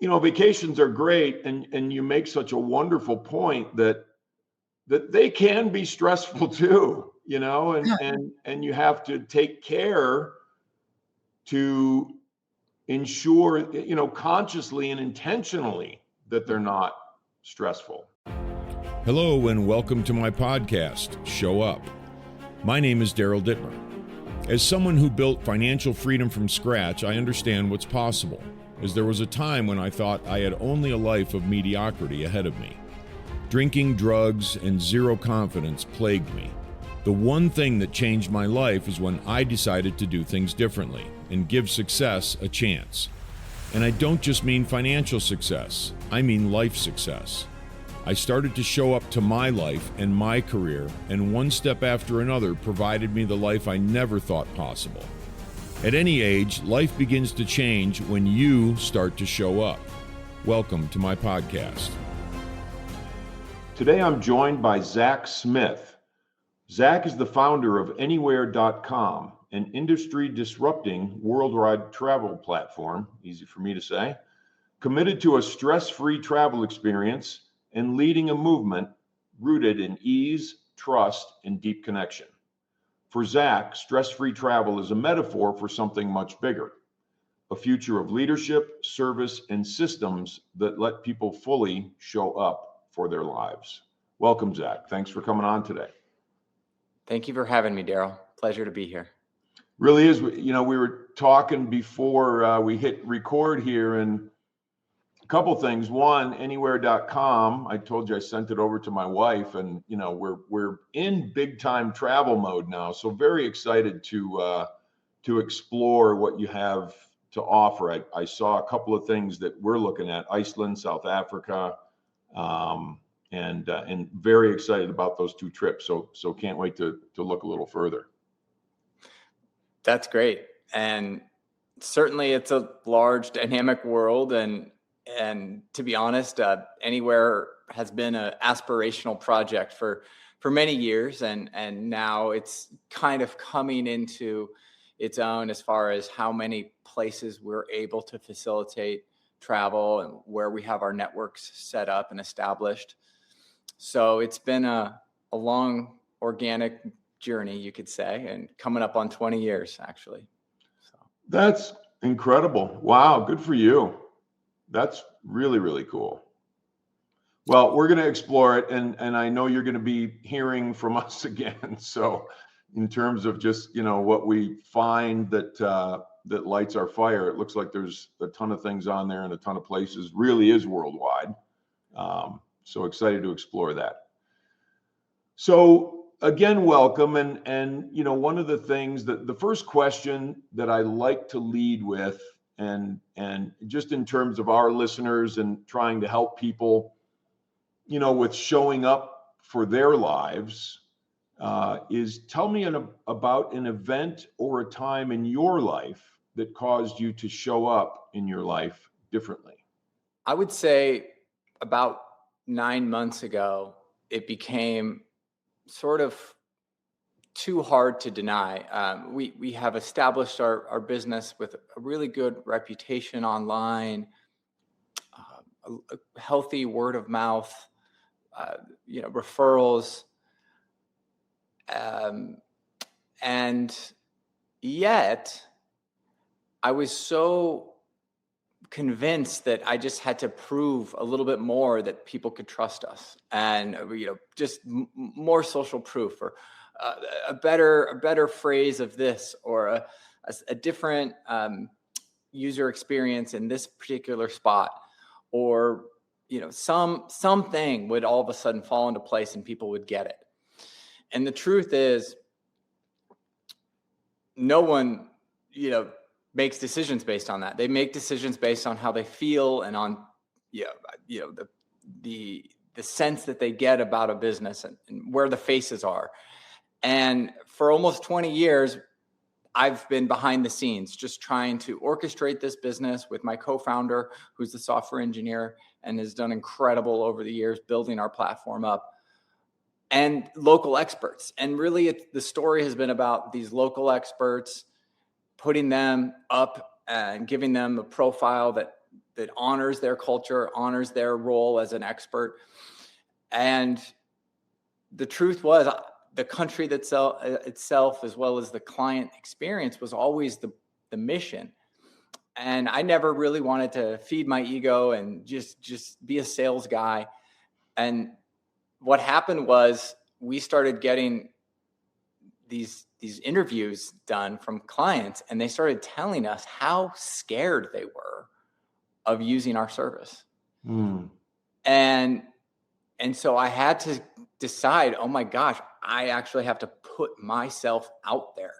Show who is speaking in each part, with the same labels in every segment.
Speaker 1: vacations are great, and you make such a wonderful point that they can be stressful too, and you have to take care to ensure, consciously and intentionally that they're not stressful.
Speaker 2: Hello and welcome to my podcast, Show Up. My name is Daryl Dittmer. As someone who built financial freedom from scratch, I understand what's possible, as there was a time when I thought I had only a life of mediocrity ahead of me. Drinking, drugs, and zero confidence plagued me. The one thing that changed my life is when I decided to do things differently and give success a chance. And I don't just mean financial success, I mean life success. I started to show up to my life and my career, and one step after another provided me the life I never thought possible. At any age, life begins to change when you start to show up. Welcome to my podcast.
Speaker 1: Today I'm joined by Zach Smith. Zach is the founder of Anywhere.com, an industry-disrupting worldwide travel platform, easy for me to say, committed to a stress-free travel experience and leading a movement rooted in ease, trust, and deep connection. For Zach, stress-free travel is a metaphor for something much bigger, a future of leadership, service, and systems that let people fully show up for their lives. Welcome, Zach. Thanks for coming on today.
Speaker 3: Thank you for having me, Daryl. Pleasure to be here.
Speaker 1: Really is. We were talking before we hit record here, and a couple things. One, Anywhere.com. I told you I sent it over to my wife, and we're in big time travel mode now. So very excited to explore what you have to offer. I saw a couple of things that we're looking at: Iceland, South Africa, and very excited about those two trips. So can't wait to look a little further.
Speaker 3: That's great, and certainly it's a large, dynamic world, and to be honest, Anywhere has been an aspirational project for many years, and now it's kind of coming into its own as far as how many places we're able to facilitate travel and where we have our networks set up and established. So it's been a long, organic journey, you could say, and coming up on 20 years, actually. So
Speaker 1: that's incredible. Wow, good for you. That's really, really cool. Well, we're going to explore it, and I know you're going to be hearing from us again. So in terms of just, what we find that lights our fire, it looks like there's a ton of things on there and a ton of places. Really is worldwide. So excited to explore that. So again, welcome. And one of the things that the first question that I like to lead with, and just in terms of our listeners and trying to help people, with showing up for their lives, is tell me about an event or a time in your life that caused you to show up in your life differently.
Speaker 3: I would say about 9 months ago, it became sort of too hard to deny. We have established our business with a really good reputation online, a healthy word of mouth, referrals, and yet I was so convinced that I just had to prove a little bit more that people could trust us, and just more social proof, or a better phrase of this, or a different user experience in this particular spot, or something would all of a sudden fall into place and people would get it. And the truth is, no one makes decisions based on that. They make decisions based on how they feel and on the sense that they get about a business and where the faces are. And for almost 20 years, I've been behind the scenes just trying to orchestrate this business with my co-founder, who's the software engineer and has done incredible over the years building our platform up, and local experts. And really the story has been about these local experts, putting them up and giving them a profile that that honors their culture, honors their role as an expert. And the truth was, the country itself, as well as the client experience, was always the mission. And I never really wanted to feed my ego and just be a sales guy. And what happened was we started getting these interviews done from clients, and they started telling us how scared they were of using our service. And so I had to decide, oh my gosh, I actually have to put myself out there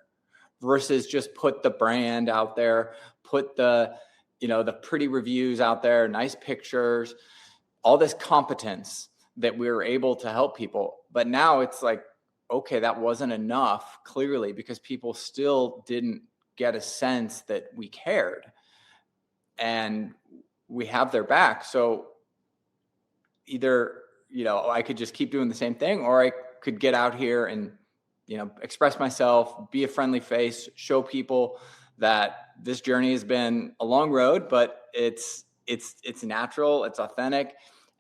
Speaker 3: versus just put the brand out there, put the pretty reviews out there, nice pictures, all this competence that we were able to help people. But now it's like, okay, that wasn't enough, clearly, because people still didn't get a sense that we cared and we have their back. So either, I could just keep doing the same thing, or I could get out here and, express myself, be a friendly face, show people that this journey has been a long road, but it's natural, it's authentic.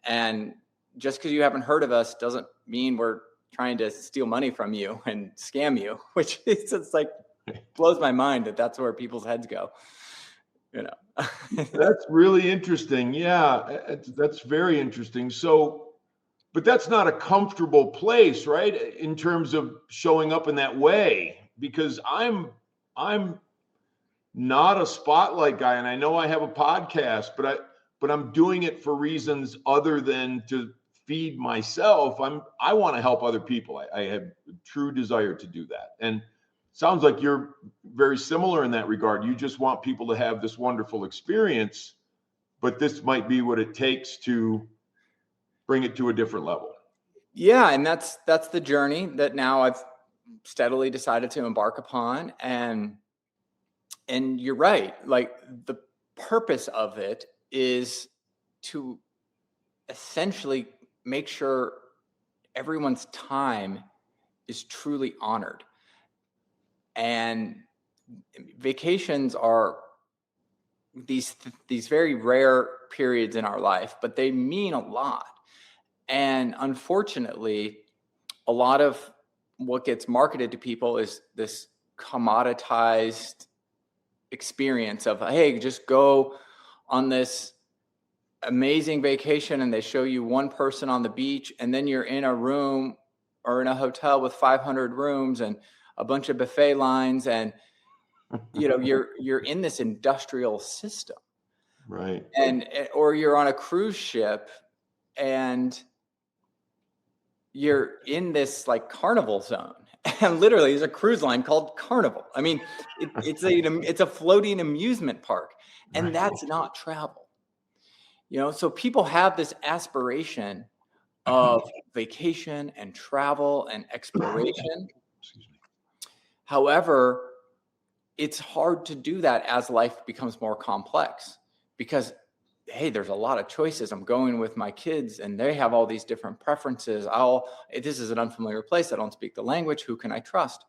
Speaker 3: And just because you haven't heard of us doesn't mean we're trying to steal money from you and scam you, which is just like blows my mind that that's where people's heads go.
Speaker 1: That's really interesting. Yeah, that's very interesting. So, but that's not a comfortable place, right? In terms of showing up in that way, because I'm not a spotlight guy, and I know I have a podcast, but I'm doing it for reasons other than to feed myself. I want to help other people. I have a true desire to do that. And sounds like you're very similar in that regard. You just want people to have this wonderful experience, but this might be what it takes to bring it to a different level.
Speaker 3: Yeah. And that's the journey that now I've steadily decided to embark upon. And you're right. Like, the purpose of it is to essentially make sure everyone's time is truly honored. And vacations are these very rare periods in our life, but they mean a lot. And unfortunately, a lot of what gets marketed to people is this commoditized experience of, hey, just go on this amazing vacation, and they show you one person on the beach, and then you're in a room or in a hotel with 500 rooms and a bunch of buffet lines, and you're in this industrial system,
Speaker 1: right?
Speaker 3: Or you're on a cruise ship and you're in this like carnival zone, and literally there's a cruise line called Carnival. I mean, it's a floating amusement park, and right. That's not travel. So people have this aspiration of vacation and travel and exploration. However, it's hard to do that as life becomes more complex because, hey, there's a lot of choices. I'm going with my kids and they have all these different preferences. This is an unfamiliar place. I don't speak the language. Who can I trust?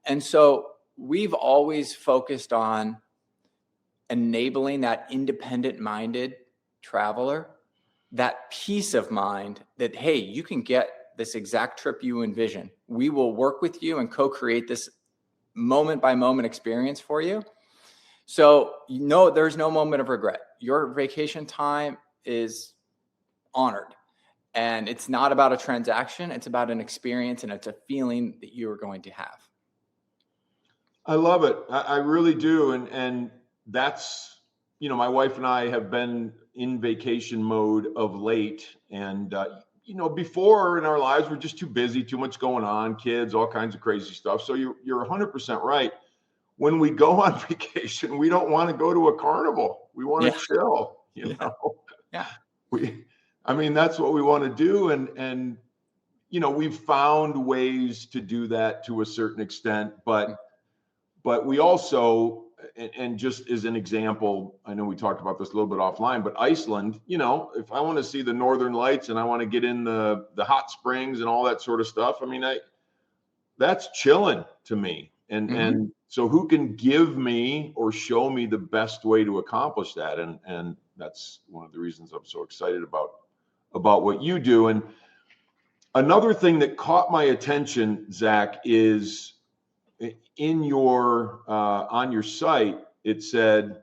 Speaker 3: And so we've always focused on enabling that independent-minded traveler, that peace of mind that, hey, you can get this exact trip you envision. We will work with you and co-create this moment by moment experience for you. So, there's no moment of regret. Your vacation time is honored, and it's not about a transaction. It's about an experience, and it's a feeling that you are going to have.
Speaker 1: I love it. I really do. And that's, my wife and I have been in vacation mode of late. And, before in our lives, we're just too busy, too much going on, kids, all kinds of crazy stuff. So you're 100% right. When we go on vacation, we don't want to go to a carnival. We want to chill,
Speaker 3: Yeah.
Speaker 1: That's what we want to do. And, we've found ways to do that to a certain extent, but we also, and just as an example, I know we talked about this a little bit offline, but Iceland, if I want to see the Northern Lights and I want to get in the hot springs and all that sort of stuff, that's chilling to me. And so who can give me or show me the best way to accomplish that? And that's one of the reasons I'm so excited about what you do. And another thing that caught my attention, Zach, is in your on your site, it said,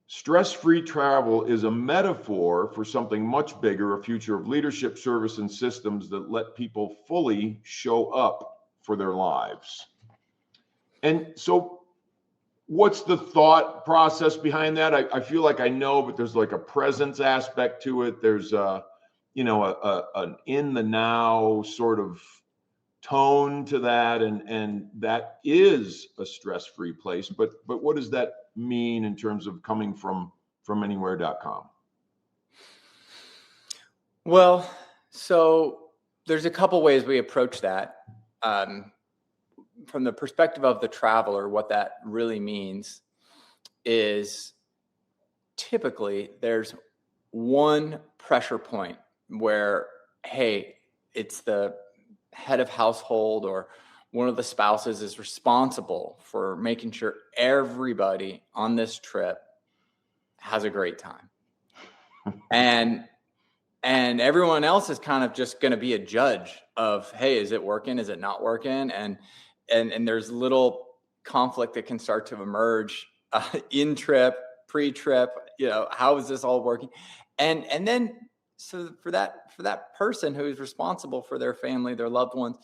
Speaker 1: stress-free travel is a metaphor for something much bigger, a future of leadership, service, and systems that let people fully show up for their lives. And so what's the thought process behind that? I feel like I know, but there's like a presence aspect to it. There's an in the now sort of tone to that, and that is a stress-free place. But what does that mean in terms of coming from anywhere.com?
Speaker 3: Well, so there's a couple ways we approach that. From the perspective of the traveler, what that really means is typically there's one pressure point where, hey, it's the head of household or one of the spouses is responsible for making sure everybody on this trip has a great time. And everyone else is kind of just going to be a judge of, hey, is it working? Is it not working? And there's little conflict that can start to emerge in trip, pre-trip, how is this all working? And then, so for that person who is responsible for their family, their loved ones,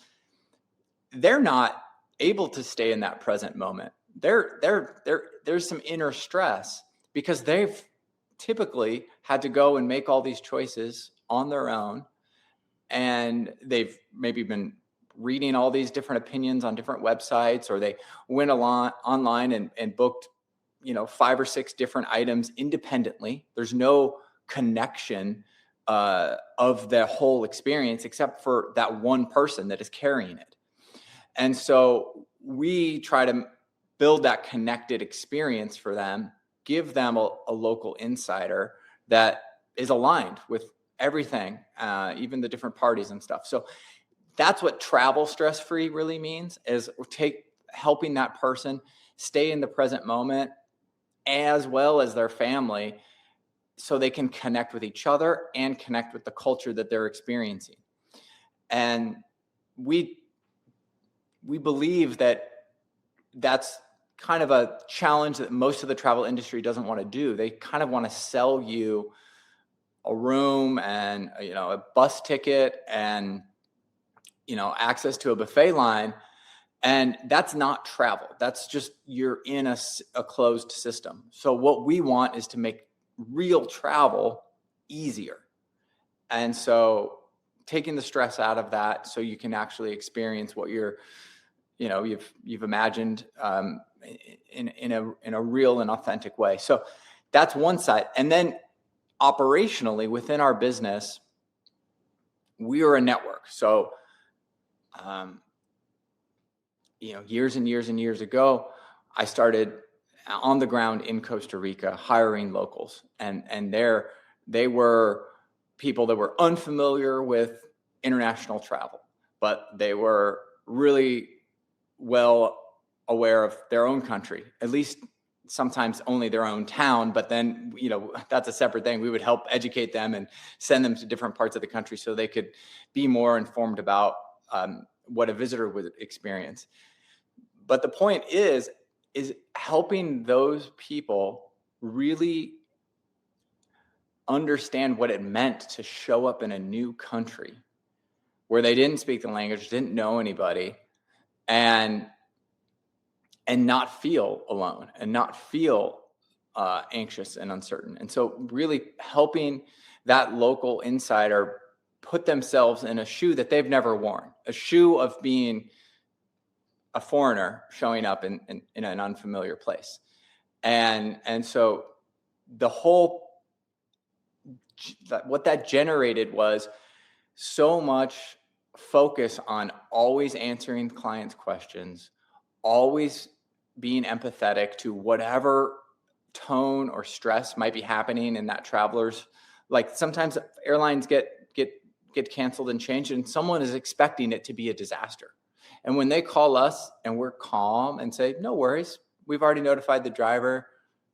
Speaker 3: they're not able to stay in that present moment. There's some inner stress because they've typically had to go and make all these choices on their own. And they've maybe been reading all these different opinions on different websites, or they went online and booked, 5 or 6 different items independently. There's no connection of the whole experience except for that one person that is carrying it. And so we try to build that connected experience for them, give them a local insider that is aligned with everything, even the different parties and stuff. So that's what travel stress-free really means, is helping that person stay in the present moment as well as their family, so they can connect with each other and connect with the culture that they're experiencing. And we believe that that's kind of a challenge that most of the travel industry doesn't want to do. They kind of want to sell you a room and a bus ticket and access to a buffet line, and that's not travel. That's just you're in a closed system. So what we want is to make real travel easier, and so taking the stress out of that, so you can actually experience what you've imagined in a real and authentic way. So that's one side. And then operationally within our business, we are a network. So years and years and years ago, I started on the ground in Costa Rica hiring locals, and they were people that were unfamiliar with international travel, but they were really well aware of their own country, at least sometimes only their own town. But then, that's a separate thing. We would help educate them and send them to different parts of the country so they could be more informed about what a visitor would experience. But the point is helping those people really understand what it meant to show up in a new country where they didn't speak the language, didn't know anybody, and not feel alone and not feel anxious and uncertain. And so really helping that local insider put themselves in a shoe that they've never worn, a shoe of being a foreigner showing up in an unfamiliar place. And so the whole, what that generated was so much focus on always answering clients' questions, always being empathetic to whatever tone or stress might be happening in that traveler's. Like sometimes airlines get canceled and changed, and someone is expecting it to be a disaster. And when they call us and we're calm and say, no worries, we've already notified the driver,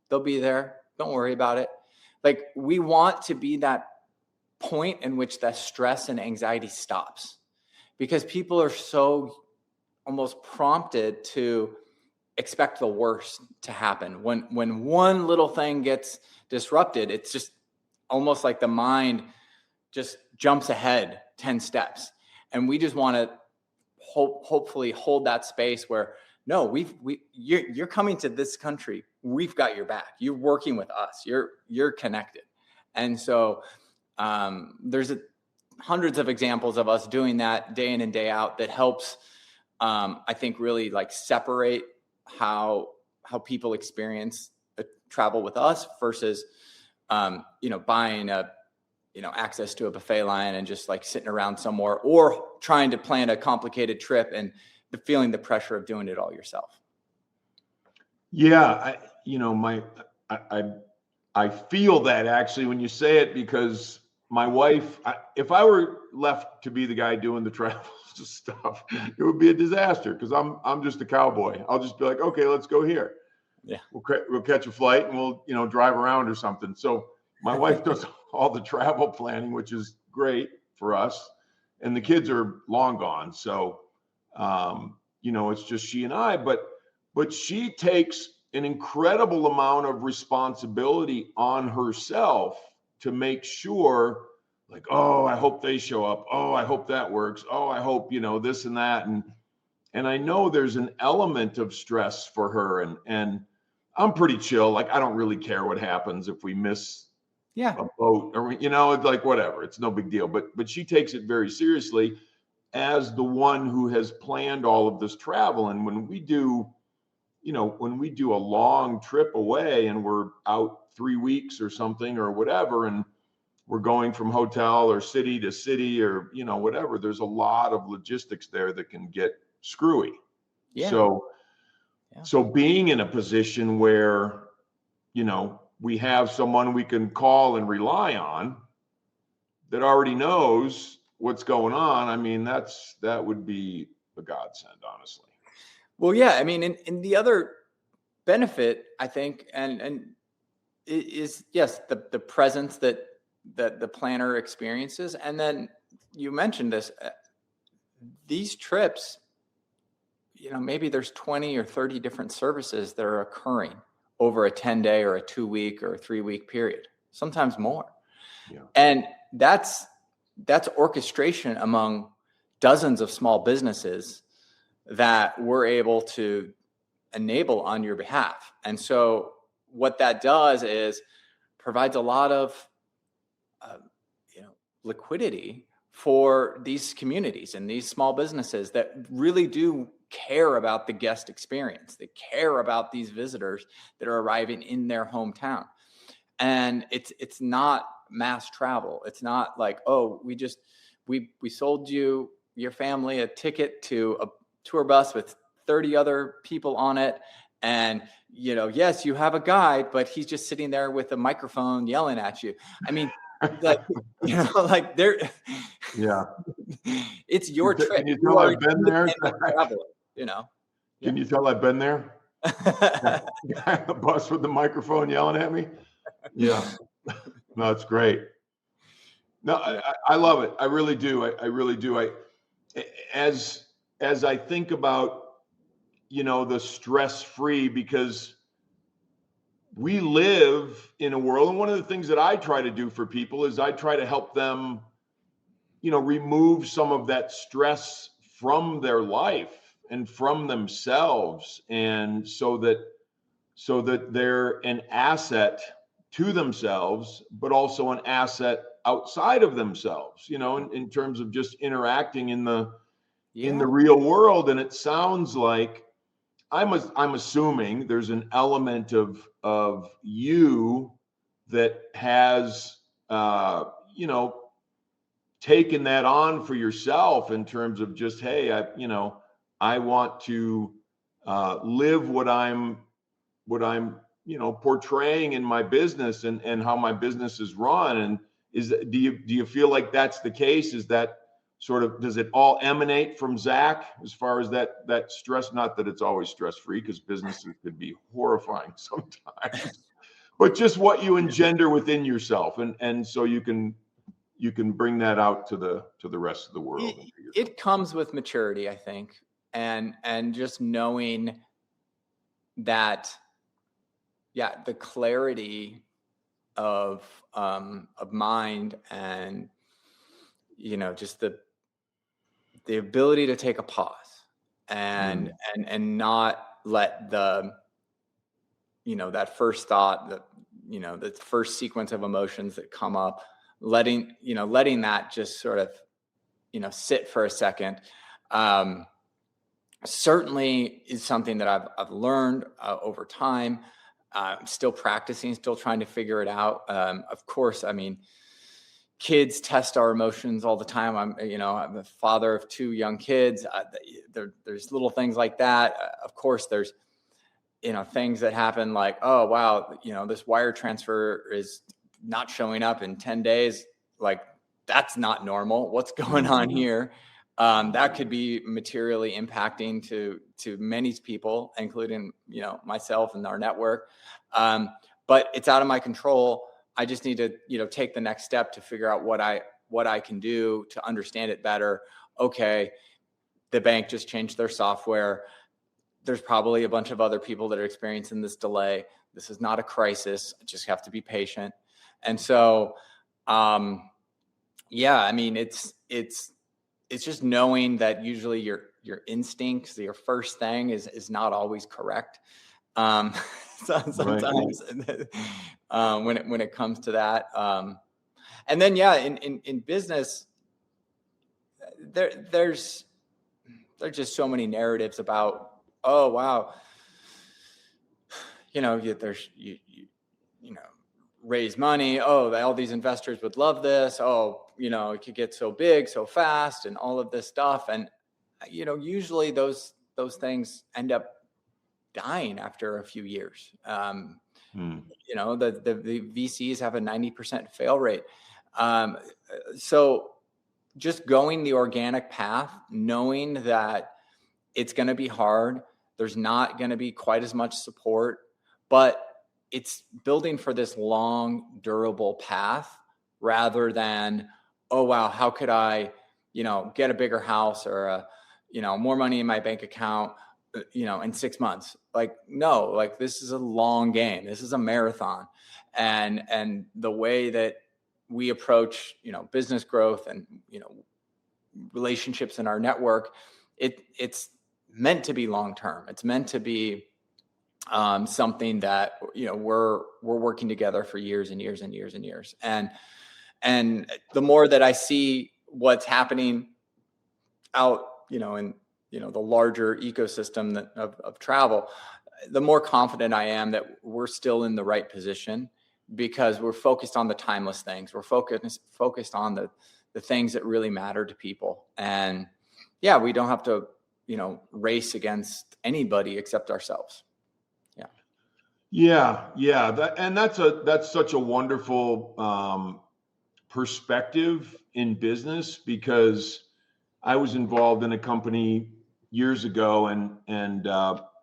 Speaker 3: they'll be there, don't worry about it. Like, we want to be that point in which that stress and anxiety stops, because people are so almost prompted to expect the worst to happen. When one little thing gets disrupted, it's just almost like the mind just jumps ahead 10 steps. And we just want to hopefully hold that space where, no, you're coming to this country. We've got your back. You're working with us. You're connected. And so there's hundreds of examples of us doing that day in and day out that helps, I think, really like separate how people experience travel with us versus, buying access to a buffet line and just like sitting around somewhere, or trying to plan a complicated trip and feeling the pressure of doing it all yourself.
Speaker 1: Yeah. I feel that actually when you say it, because my wife, if I were left to be the guy doing the travel stuff, it would be a disaster, because I'm just a cowboy. I'll just be like, okay, let's go here.
Speaker 3: Yeah.
Speaker 1: We'll catch a flight and we'll drive around or something. So my wife does all the travel planning, which is great for us. And the kids are long gone. So, it's just she and I, but she takes an incredible amount of responsibility on herself to make sure, like, oh, I hope they show up. Oh, I hope that works. Oh, I hope, this and that. And I know there's an element of stress for her, and I'm pretty chill. Like, I don't really care what happens if we miss a boat, or, it's like, whatever, it's no big deal. But she takes it very seriously as the one who has planned all of this travel. And when we do a long trip away and we're out 3 weeks or something or whatever, and we're going from hotel or city to city or, whatever, there's a lot of logistics there that can get screwy.
Speaker 3: Yeah.
Speaker 1: So being in a position where, we have someone we can call and rely on that already knows what's going on, I mean, that would be a godsend, honestly.
Speaker 3: Well, yeah, I mean, and the other benefit, I think, and is, yes, the presence that the planner experiences. And then you mentioned this, these trips, maybe there's 20 or 30 different services that are occurring over a 10-day or a 2-week or a 3-week period, sometimes more.
Speaker 1: Yeah.
Speaker 3: And that's orchestration among dozens of small businesses that we're able to enable on your behalf. And so what that does is provides a lot of liquidity for these communities and these small businesses that really do care about the guest experience. They care about these visitors that are arriving in their hometown. And it's not mass travel. It's not like, oh, we sold your family a ticket to a tour bus with 30 other people on it. And, yes, you have a guide, but he's just sitting there with a microphone yelling at you. I mean, like they're,
Speaker 1: yeah,
Speaker 3: it's your trip.
Speaker 1: Can you tell I've been there? Can you tell I've been there? The bus with the microphone yelling at me. Yeah, no, it's great. No, I love it. I really do. I really do. As I think about, the stress-free, because we live in a world, and one of the things that I try to do for people is I try to help them, remove some of that stress from their life and from themselves, and so that they're an asset to themselves, but also an asset outside of themselves, in terms of just interacting in the real world. And it sounds like I'm assuming there's an element of you that has taken that on for yourself in terms of just, hey, I want to live what I'm portraying in my business and how my business is run. And do you feel like that's the case? Is that sort of, does it all emanate from Zach as far as that stress? Not that it's always stress-free, because businesses could be horrifying sometimes, but just what you engender within yourself, and so you can bring that out to the rest of the world.
Speaker 3: It comes with maturity, I think, and just knowing that, the clarity of mind, and just the ability to take a pause and not let the that first thought, the first sequence of emotions that come up, letting that just sort of sit for a second, certainly is something that I've learned over time. I'm still practicing, still trying to figure it out. Of course, I mean, kids test our emotions all the time. I'm a father of 2 young kids. There's little things like that. Of course, there's things that happen like, oh wow, this wire transfer is not showing up in 10 days. Like, that's not normal. What's going on here? That could be materially impacting to many people, including myself and our network. But it's out of my control. I just need to take the next step to figure out what I can do to understand it better. Okay, the bank just changed their software. There's probably a bunch of other people that are experiencing this delay. This is not a crisis. I just have to be patient. And so, I mean, it's just knowing that usually your instincts, your first thing is not always correct. Sometimes when it comes to that. And then, in business, there's just so many narratives about, oh, wow, there's, raise money. Oh, all these investors would love this. Oh, it could get so big so fast and all of this stuff. And, usually those things end up dying after a few years. The VCs have a 90% fail rate. So just going the organic path, knowing that it's going to be hard. There's not going to be quite as much support, but it's building for this long, durable path rather than, oh, wow, how could I, get a bigger house or, more money in my bank account, in 6 months. Like, no, like, this is a long game. This is a marathon. And the way that we approach, business growth and, relationships in our network, it's meant to be long-term. It's meant to be something that, we're working together for years and years and years and years. And the more that I see what's happening out, in, the larger ecosystem of travel, the more confident I am that we're still in the right position, because we're focused on the timeless things. We're focused on the things that really matter to people. And we don't have to, race against anybody except ourselves.
Speaker 1: That's such a wonderful perspective in business, because I was involved in a company years ago and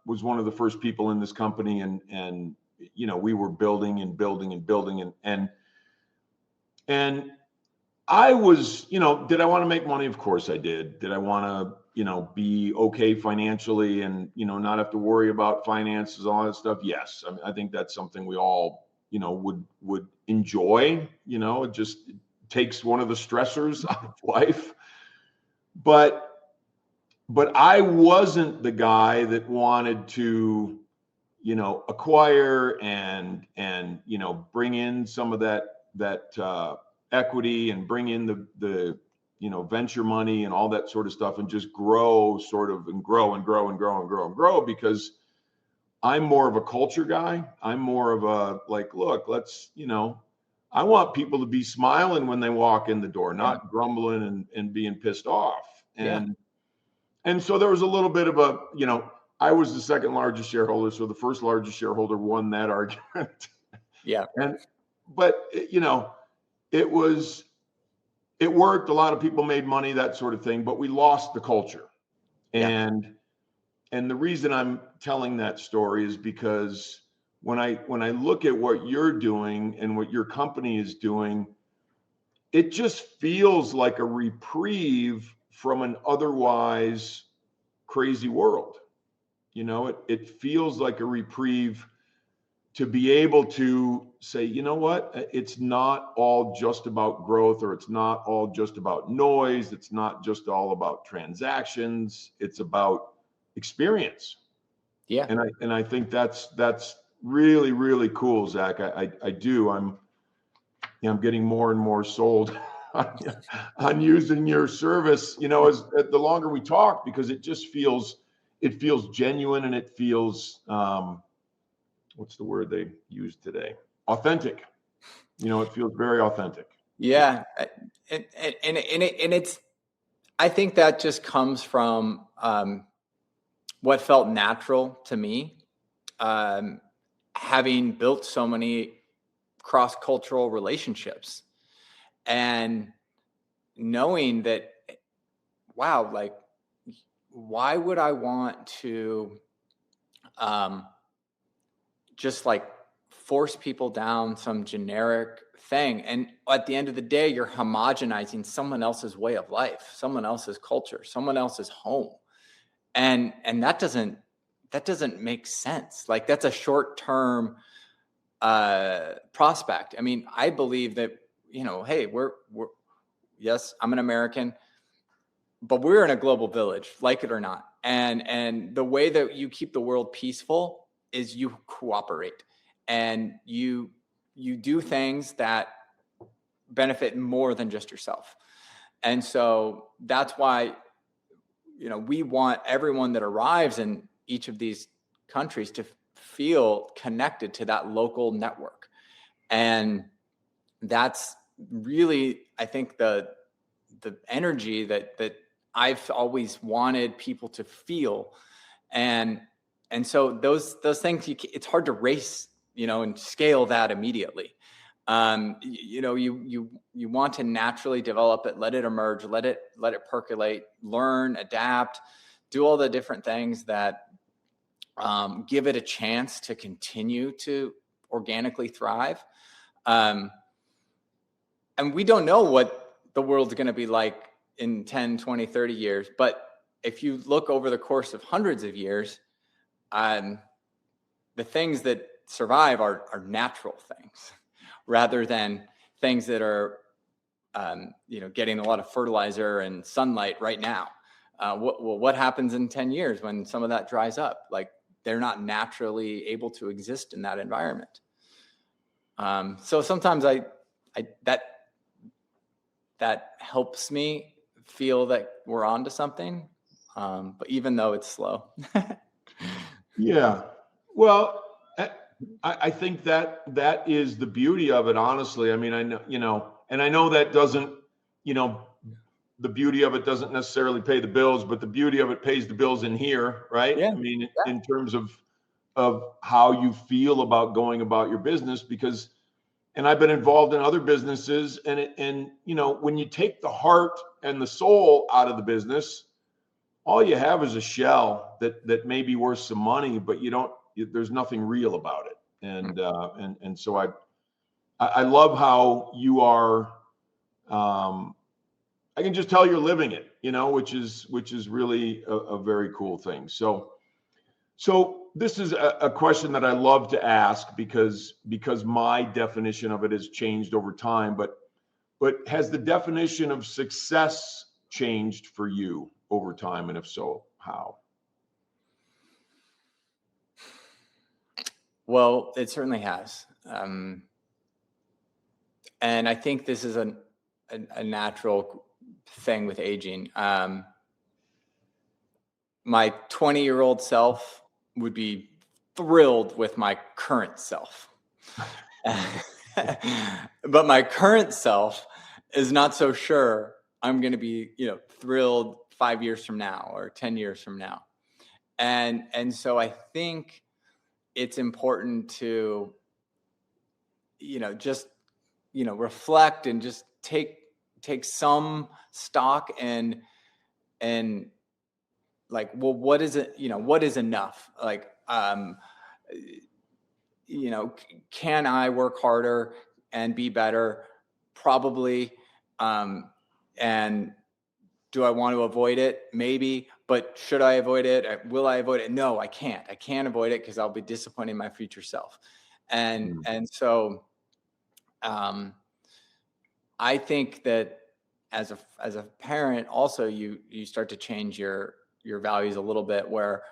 Speaker 1: was one of the first people in this company, and we were building and I was, did I want to make money? Of course I did. Did I want to, be okay financially and, not have to worry about finances, all that stuff? Yes. I mean, I think that's something we all, would enjoy. It just takes one of the stressors out of life. But I wasn't the guy that wanted to, acquire and bring in some of that equity and bring in the venture money and all that sort of stuff and just grow and grow, because I'm more of a culture guy. I'm more of a, like, look, let's, I want people to be smiling when they walk in the door, not grumbling and being pissed off. And so there was a little bit of a, I was the second largest shareholder. So the first largest shareholder won that argument. But it worked. A lot of people made money, that sort of thing, but we lost the culture. And the reason I'm telling that story is because when I look at what you're doing and what your company is doing, it just feels like a reprieve from an otherwise crazy world. It feels like a reprieve to be able to say, you know what, it's not all just about growth, or it's not all just about noise. It's not just all about transactions. It's about experience.
Speaker 3: Yeah.
Speaker 1: And I think that's really, really cool, Zach. I do. I'm getting more and more sold on using your service, as the longer we talk, because it just feels genuine, and it feels, what's the word they used today? Authentic. It feels very authentic.
Speaker 3: Yeah. And it's, I think that just comes from what felt natural to me, having built so many cross-cultural relationships, and knowing that, wow, like, why would I want to just like force people down some generic thing? And at the end of the day, you're homogenizing someone else's way of life, someone else's culture, someone else's home. And that doesn't make sense. Like, that's a short-term prospect. I mean, I believe that, hey, we're yes, I'm an American, but we're in a global village, like it or not. And the way that you keep the world peaceful is you cooperate, and you do things that benefit more than just yourself. And so that's why, we want everyone that arrives in each of these countries to feel connected to that local network. And that's really, I think, the energy that I've always wanted people to feel. And so those things, it's hard to race, and scale that immediately. You want to naturally develop it, let it emerge, let it percolate, learn, adapt, do all the different things that give it a chance to continue to organically thrive. And we don't know what the world's going to be like in 10, 20, 30 years. But if you look over the course of hundreds of years, the things that survive are natural things, rather than things that are, getting a lot of fertilizer and sunlight right now. What happens in 10 years when some of that dries up? Like, they're not naturally able to exist in that environment. So sometimes that helps me feel that we're onto something. But even though it's slow.
Speaker 1: Yeah. Well, I think that is the beauty of it, honestly. I mean, I know, and I know that doesn't, the beauty of it doesn't necessarily pay the bills, but the beauty of it pays the bills in here, right?
Speaker 3: Yeah.
Speaker 1: I mean, in terms of how you feel about going about your business, because, and I've been involved in other businesses, and when you take the heart and the soul out of the business, all you have is a shell that may be worth some money, but there's nothing real about it. And so I love how you are. I can just tell you're living it, which is really a very cool thing. So this is a question that I love to ask, because my definition of it has changed over time. But has the definition of success changed for you over time? And if so, how?
Speaker 3: Well, it certainly has. And I think this is a natural thing with aging. My 20-year-old self would be thrilled with my current self. But my current self is not so sure I'm going to be, thrilled 5 years from now or 10 years from now. And so I think it's important to, just, reflect and just take some stock and like, well, what is it? What is enough? Like, can I work harder and be better? Probably. And do I want to avoid it? Maybe. But should I avoid it? Will I avoid it? No, I can't. I can't avoid it because I'll be disappointing my future self. And so I think that as a parent, also you start to change your values a little bit, where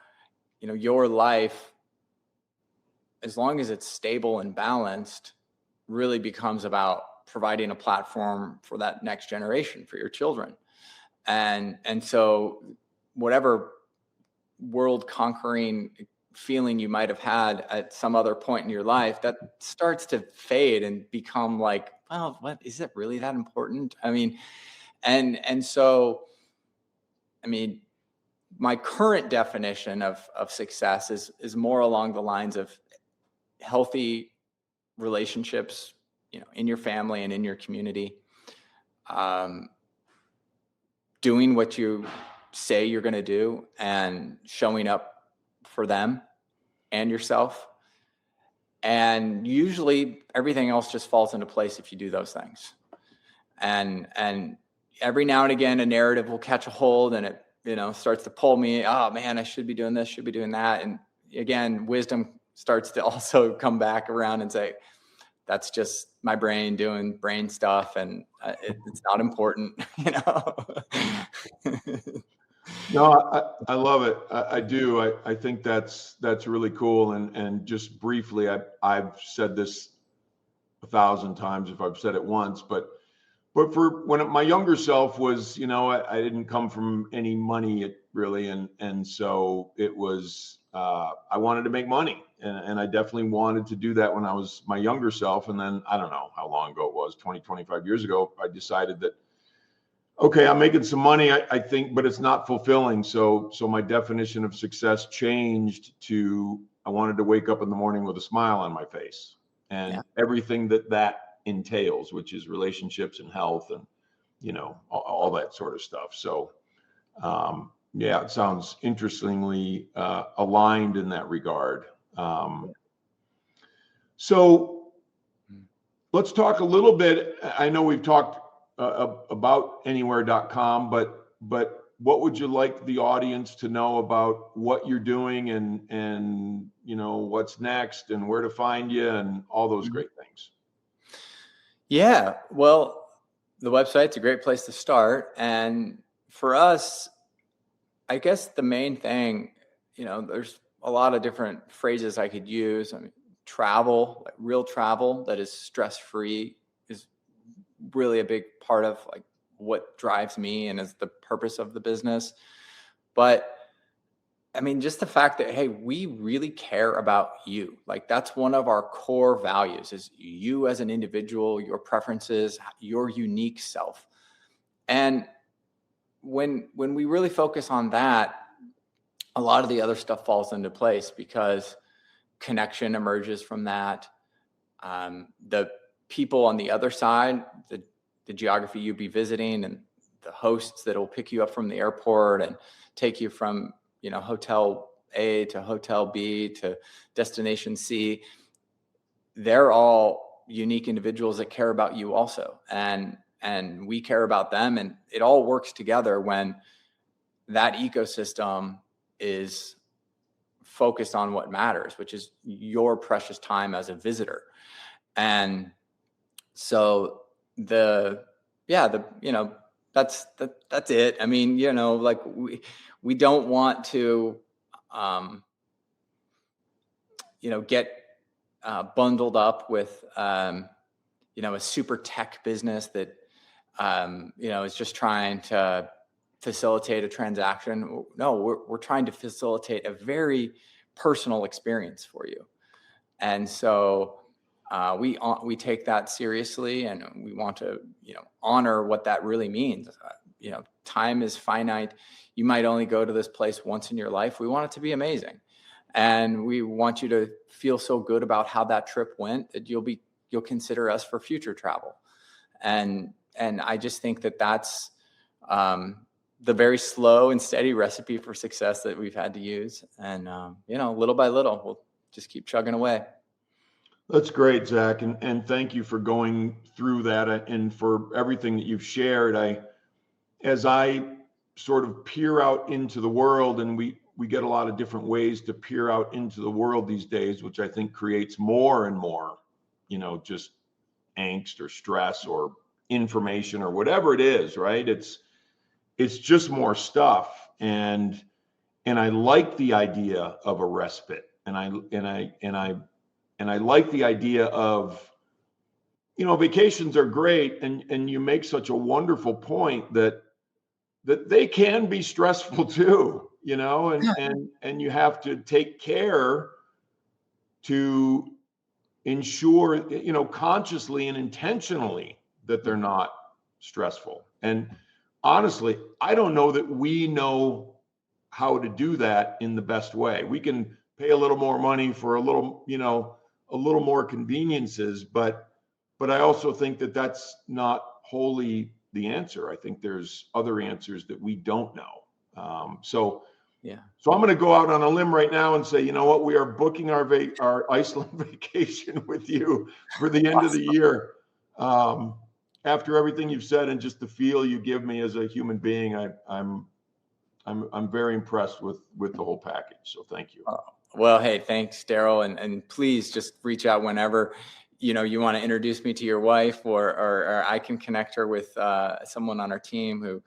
Speaker 3: your life, as long as it's stable and balanced, really becomes about providing a platform for that next generation, for your children. And so whatever world conquering feeling you might have had at some other point in your life, that starts to fade and become like, well, what is it really that important? I mean, and so, I mean, my current definition of success is more along the lines of healthy relationships, in your family and in your community, doing what you say you're going to do and showing up for them and yourself. And usually everything else just falls into place if you do those things. And every now and again, a narrative will catch a hold and it, starts to pull me, oh man, I should be doing this, should be doing that. And again, wisdom starts to also come back around and say, that's just my brain doing brain stuff. And it's not important,
Speaker 1: No, I love it. I do. I think that's really cool. And just briefly, I've said this 1,000 times if I've said it once, but for when my younger self was, I didn't come from any money really, and so it was I wanted to make money, and I definitely wanted to do that when I was my younger self. And then I don't know how long ago it was, 20, 25 years ago, I decided that, okay, I'm making some money, I think, but it's not fulfilling. So my definition of success changed to, I wanted to wake up in the morning with a smile on my face, and everything that entails, which is relationships and health and, all that sort of stuff. So, it sounds interestingly aligned in that regard. So let's talk a little bit. I know we've talked about anywhere.com, but what would you like the audience to know about what you're doing and what's next and where to find you and all those great things?
Speaker 3: Yeah, well, the website's a great place to start. And for us, I guess the main thing, there's a lot of different phrases I could use. I mean, travel, like real travel that is stress-free, is really a big part of like what drives me and is the purpose of the business. But I mean, just the fact that, hey, we really care about you. Like that's one of our core values, is you as an individual, your preferences, your unique self. And when we really focus on that, a lot of the other stuff falls into place because connection emerges from that. The people on the other side, the geography you'd be visiting, and the hosts that will pick you up from the airport and take you from hotel A to hotel B to destination C, they're all unique individuals that care about you also. And we care about them, and it all works together when that ecosystem is focused on what matters, which is your precious time as a visitor. And so that's it. I mean, like we don't want to, get bundled up with, a super tech business that, is just trying to facilitate a transaction. No, we're trying to facilitate a very personal experience for you. And so we take that seriously, and we want to, honor what that really means. Time is finite. You might only go to this place once in your life. We want it to be amazing. And we want you to feel so good about how that trip went that you'll consider us for future travel. And I just think that that's the very slow and steady recipe for success that we've had to use. And, little by little, we'll just keep chugging away.
Speaker 1: That's great, Zach, and thank you for going through that and for everything that you've shared. As I sort of peer out into the world, and we get a lot of different ways to peer out into the world these days, which I think creates more and more, just angst or stress or information or whatever it is, right? It's just more stuff. And I like the idea of a respite. And I like the idea of, vacations are great, and you make such a wonderful point that they can be stressful too, and you have to take care to ensure, consciously and intentionally that they're not stressful. And honestly, I don't know that we know how to do that in the best way. We can pay a little more money for a little more conveniences, but I also think that that's not wholly the answer. I think there's other answers that we don't know. So I'm going to go out on a limb right now and say, you know what, we are booking our Iceland vacation with you for the end of the year. After everything you've said and just the feel you give me as a human being, I'm very impressed with the whole package. So thank you.
Speaker 3: Well, hey, thanks, Daryl, and please just reach out whenever you want to introduce me to your wife, or I can connect her with someone on our team who,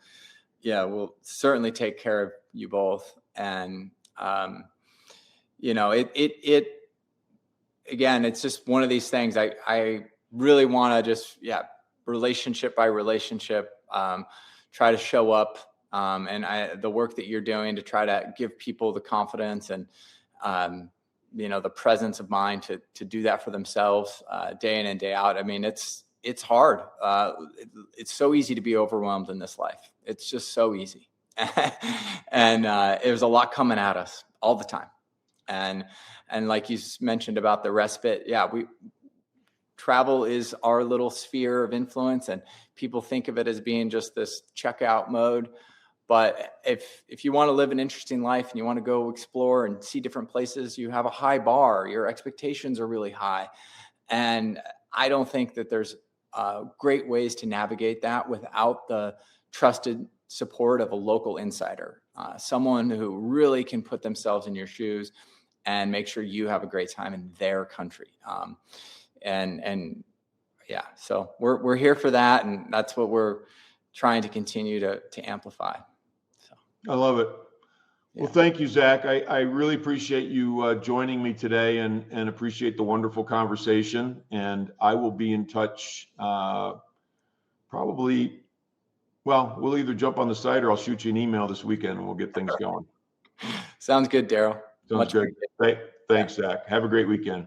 Speaker 3: will certainly take care of you both. And it again, it's just one of these things. I really want to just relationship by relationship, try to show up, and the work that you're doing to try to give people the confidence and the presence of mind to do that for themselves day in and day out. I mean, it's hard. It's so easy to be overwhelmed in this life. It's just so easy. And there's a lot coming at us all the time. And like you mentioned about the respite, travel is our little sphere of influence, and people think of it as being just this checkout mode. But if you want to live an interesting life and you want to go explore and see different places, you have a high bar. Your expectations are really high. And I don't think that there's great ways to navigate that without the trusted support of a local insider, someone who really can put themselves in your shoes and make sure you have a great time in their country. So we're here for that, and that's what we're trying to continue to amplify. So
Speaker 1: I love it. Well, thank you, Zach. I really appreciate you joining me today, and appreciate the wonderful conversation. And I will be in touch probably. Well, we'll either jump on the site or I'll shoot you an email this weekend and we'll get things going.
Speaker 3: Sounds good, Daryl.
Speaker 1: Sounds good. Thanks, Zach. Have a great weekend.